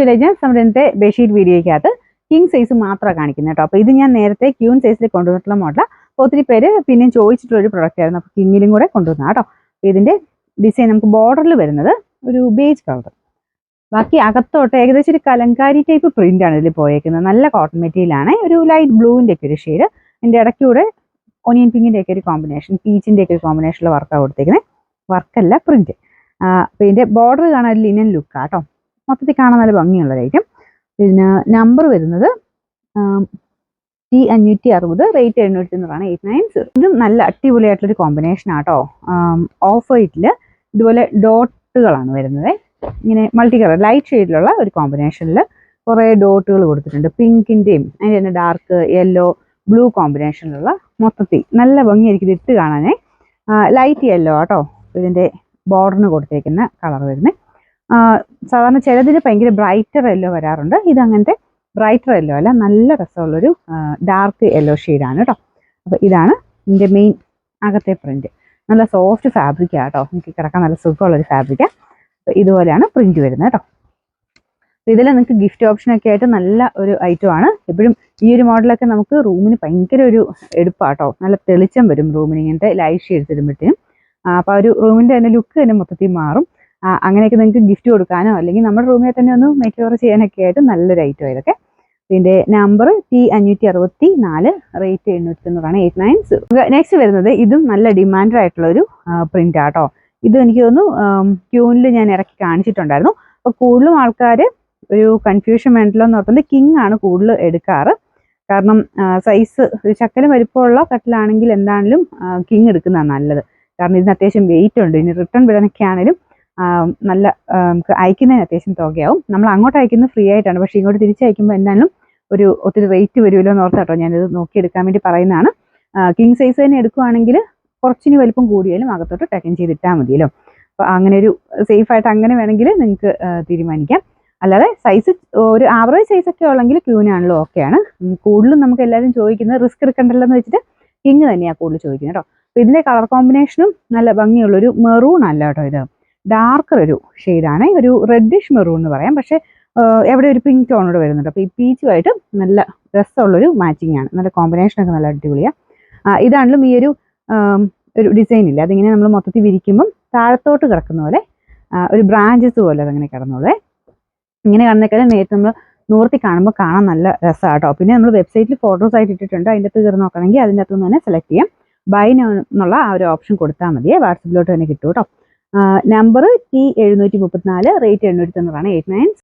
കഴിഞ്ഞാൽ നമ്മുടെ ഇന്നത്തെ ബെഡ്ഷീറ്റ് വീഡിയോയ്ക്കകത്ത് കിങ് സൈസ് മാത്രമാണ് കാണിക്കുന്നത് കേട്ടോ. അപ്പോൾ ഇത് ഞാൻ നേരത്തെ ക്യൂൺ സൈസിൽ കൊണ്ടുവന്നിട്ടുള്ള മോഡലാണ്. അപ്പോൾ ഒത്തിരി പേര് പിന്നെയും ചോദിച്ചിട്ടുള്ളൊരു പ്രൊഡക്റ്റ് ആയിരുന്നു. അപ്പോൾ കിങ്ങിലും കൂടെ കൊണ്ടുവന്ന കേട്ടോ. അപ്പോൾ ഇതിൻ്റെ ഡിസൈൻ നമുക്ക് ബോർഡറിൽ വരുന്നത് ഒരു ബേജ് കളർ, ബാക്കി അകത്തോട്ട് ഏകദേശം ഒരു കലങ്കാരി ടൈപ്പ് പ്രിന്റ് ആണ് ഇതിൽ പോയേക്കുന്നത്. നല്ല കോട്ടൺ മെറ്റീരിയലാണ്, ഒരു ലൈറ്റ് ബ്ലൂവിൻ്റെ ഒക്കെ ഒരു ഷെയ്ഡ്, അതിൻ്റെ ഇടയ്ക്കൂടെ ഒനിയൻ പിങ്കിൻ്റെ ഒക്കെ ഒരു കോമ്പിനേഷൻ, പീച്ചിൻ്റെ ഒക്കെ ഒരു കോമ്പിനേഷനിൽ വർക്കാണ് കൊടുത്തേക്കുന്നത്. വർക്കല്ല പ്രിന്റ്. അപ്പോൾ ഇതിൻ്റെ ബോർഡർ കാണാൻ ഒരു ലിനൻ ലുക്കാണ് കേട്ടോ. മൊത്തത്തിൽ കാണാൻ നല്ല ഭംഗിയുള്ളതായിരിക്കും. പിന്നെ നമ്പർ വരുന്നത് T560, റേറ്റ് 700 890. ഇത് നല്ല അടിപൊളിയായിട്ടുള്ളൊരു കോമ്പിനേഷൻ ആട്ടോ. ഓഫ് വൈറ്റിൽ ഇതുപോലെ ഡോട്ടുകളാണ് വരുന്നത്. ഇങ്ങനെ മൾട്ടി കളർ ലൈറ്റ് ഷെയ്ഡിലുള്ള ഒരു കോമ്പിനേഷനിൽ കുറേ ഡോട്ടുകൾ കൊടുത്തിട്ടുണ്ട്. പിങ്കിൻ്റെയും അതിൻ്റെ തന്നെ ഡാർക്ക് യെല്ലോ ബ്ലൂ കോമ്പിനേഷനിലുള്ള മൊത്തത്തിൽ നല്ല ഭംഗിയായിരിക്കും ഇത് ഇട്ട് കാണാനേ. ലൈറ്റ് യെല്ലോ ആട്ടോ ഇതിൻ്റെ ബോർഡറിന് കൊടുത്തേക്കുന്ന കളർ വരുന്നത്. സാധാരണ ചിലതിന് ഭയങ്കര ബ്രൈറ്റർ യെല്ലോ വരാറുണ്ട്. ഇത് അങ്ങനത്തെ ബ്രൈറ്റർ യെല്ലോ അല്ല, നല്ല രസമുള്ളൊരു ഡാർക്ക് യെല്ലോ ഷെയ്ഡാണ് കേട്ടോ. അപ്പോൾ ഇതാണ് ഇതിൻ്റെ മെയിൻ അകത്തെ പ്രിന്റ്. നല്ല സോഫ്റ്റ് ഫാബ്രിക്കാണ് കേട്ടോ, എനിക്ക് കിടക്കാൻ നല്ല സുഖമുള്ളൊരു ഫാബ്രിക്കാണ്. അപ്പോൾ ഇതുപോലെയാണ് പ്രിന്റ് വരുന്നത് കേട്ടോ. ഇതിൽ നിങ്ങൾക്ക് ഗിഫ്റ്റ് ഓപ്ഷനൊക്കെ ആയിട്ട് നല്ല ഒരു ഐറ്റമാണ്. എപ്പോഴും ഈ ഒരു മോഡലൊക്കെ നമുക്ക് റൂമിന് ഭയങ്കര ഒരു എടുപ്പാട്ടോ, നല്ല തെളിച്ചം വരും റൂമിന് ഇങ്ങനത്തെ ലൈറ്റ് ഷെയ്ഡ്സ് ഇടുമ്പോഴത്തേനും. അപ്പോൾ ആ ഒരു റൂമിൻ്റെ തന്നെ ലുക്ക് തന്നെ മൊത്തത്തിൽ മാറും. അങ്ങനെയൊക്കെ നിങ്ങൾക്ക് ഗിഫ്റ്റ് കൊടുക്കാനോ അല്ലെങ്കിൽ നമ്മുടെ റൂമിൽ തന്നെ ഒന്ന് മേക്ക് ഓവർ ചെയ്യാനൊക്കെ ആയിട്ട് നല്ലൊരു ഐറ്റം ഇതൊക്കെ. ഇതിൻ്റെ നമ്പർ T564, റേറ്റ് 790 890. നെക്സ്റ്റ് വരുന്നത് ഇതും നല്ല ഡിമാൻഡ് ആയിട്ടുള്ള ഒരു പ്രിന്റ് ആട്ടോ. ഇത് എനിക്ക് തോന്നുന്നു ക്യൂനിൽ ഞാൻ ഇറക്കി കാണിച്ചിട്ടുണ്ടായിരുന്നു. അപ്പോൾ കൂടുതലും ആൾക്കാർ ഒരു കൺഫ്യൂഷൻ വേണ്ടല്ലോ എന്ന് ഓർക്കുന്നത് കിങ് ആണ് കൂടുതൽ എടുക്കാറ്. കാരണം സൈസ് ഒരു ശക്കലം വലിപ്പമുള്ള കട്ടിലാണെങ്കിൽ എന്താണെങ്കിലും കിങ് എടുക്കുന്നതാണ് നല്ലത്. കാരണം ഇതിന് അത്യാവശ്യം വെയിറ്റ് ഉണ്ട്. ഇനി റിട്ടേൺ വിടാനൊക്കെ ആണെങ്കിലും നല്ല നമുക്ക് അയക്കുന്നതിന് അത്യാവശ്യം തുകയാവും. നമ്മൾ അങ്ങോട്ട് അയക്കുന്നത് ഫ്രീ ആയിട്ടാണ്, പക്ഷേ ഇങ്ങോട്ട് തിരിച്ചയക്കുമ്പോൾ എന്തായാലും ഒരു ഒത്തിരി റേറ്റ് വരുമല്ലോ എന്ന് ഓർത്ത് കേട്ടോ ഞാനിത് നോക്കിയെടുക്കാൻ വേണ്ടി പറയുന്നതാണ്. കിങ് സൈസ് തന്നെ എടുക്കുവാണെങ്കിൽ കുറച്ചിന് വലിപ്പം കൂടിയാലും അകത്തോട്ട് ടക്കൻ ചെയ്തിട്ടാൽ മതിയല്ലോ. അപ്പോൾ അങ്ങനെ ഒരു സേഫായിട്ട് അങ്ങനെ വേണമെങ്കിൽ നിങ്ങൾക്ക് തീരുമാനിക്കാം. അല്ലാതെ സൈസ് ഒരു ആവറേജ് സൈസൊക്കെ ഉള്ളെങ്കിൽ ക്യൂനാണല്ലോ ഓക്കെയാണ്. കൂടുതലും നമുക്ക് എല്ലാവരും ചോദിക്കുന്നത് റിസ്ക് എടുക്കണ്ടല്ലോ എന്ന് വെച്ചിട്ട് കിങ് തന്നെയാണ് കൂടുതൽ ചോദിക്കുന്നത് കേട്ടോ. അപ്പോൾ ഇതിൻ്റെ കളർ കോമ്പിനേഷനും നല്ല ഭംഗിയുള്ളൊരു മെറൂൺ അല്ല കേട്ടോ, ഇത് ഡാർക്കർ ഒരു ഷെയ്ഡാണ്, ഒരു റെഡിഷ് മെറൂൺ എന്ന് പറയാം. പക്ഷേ എവിടെ ഒരു പിങ്ക് ടോണോട് വരുന്നുണ്ട്. അപ്പോൾ ഈ പീച്ചുമായിട്ട് നല്ല രസമുള്ളൊരു മാച്ചിങ് ആണ്, നല്ല കോമ്പിനേഷനൊക്കെ നല്ല അടിപൊളിയാണ്. ഇതാണെങ്കിലും ഈ ഒരു ഡിസൈൻ ഇല്ല, അതിങ്ങനെ നമ്മൾ മൊത്തത്തിൽ വിരിക്കുമ്പം താഴത്തോട്ട് കിടക്കുന്ന പോലെ ഒരു ബ്രാഞ്ചസ് പോലെ അതങ്ങനെ കിടന്നോളേ. ഇങ്ങനെ കാണുന്നേക്കാളും നേരത്തെ നമ്മൾ നൂർത്തി കാണുമ്പോൾ കാണാൻ നല്ല രസമാണ് കേട്ടോ. പിന്നെ നമ്മൾ വെബ്സൈറ്റിൽ ഫോട്ടോസ് ആയിട്ട് ഇട്ടിട്ടുണ്ട്, അതിൻ്റെ അകത്ത് കയറി നോക്കണമെങ്കിൽ അതിൻ്റെ അകത്തുനിന്ന് തന്നെ സെലക്ട് ചെയ്യാം. ബൈ എന്നുള്ള ആ ഒരു ഓപ്ഷൻ കൊടുത്താൽ മതിയേ, വാട്സപ്പിലോട്ട് തന്നെ കിട്ടും കേട്ടോ. Number T734, rate 790 890.